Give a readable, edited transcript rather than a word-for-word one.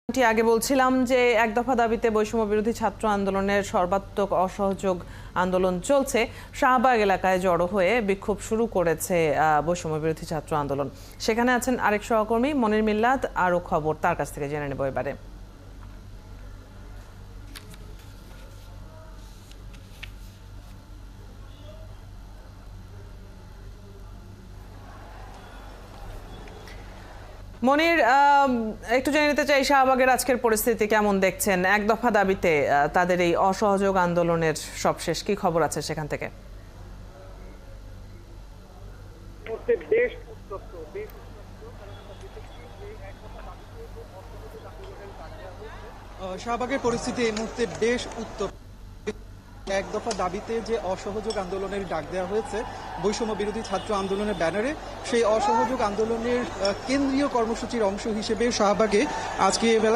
আগে বলছিলাম যে এক দফা দাবিতে বৈষম্য বিরোধী ছাত্র আন্দোলনের সর্বাত্মক অসহযোগ আন্দোলন চলছে। শাহবাগ এলাকায় জড়ো হয়ে বিক্ষোভ শুরু করেছে বৈষম্য বিরোধী ছাত্র আন্দোলন। সেখানে আছেন আরেক সহকর্মী মনির মিল্লাত, আরো খবর তার কাছ থেকে জেনে নেব এবারে। মনির, একটু জেনে নিতে চাই শাহবাগের আজকের পরিস্থিতি কেমন দেখছেন? এক দফা দাবিতে তাদের এই অসহযোগ আন্দোলনের সবশেষ কি খবর আছে সেখান থেকে? শাহবাগের পরিস্থিতি এই মুহূর্তে বেশ উত্তপ্ত। এক দফা দাবিতে যে অসহযোগ আন্দোলনের ডাক দেওয়া হয়েছে বৈষম্য বিরোধী ছাত্র আন্দোলনের ব্যানারে, সেই অসহযোগ আন্দোলনের কেন্দ্রীয় কর্মসূচির অংশ হিসেবে শাহবাগে আজকে বেলা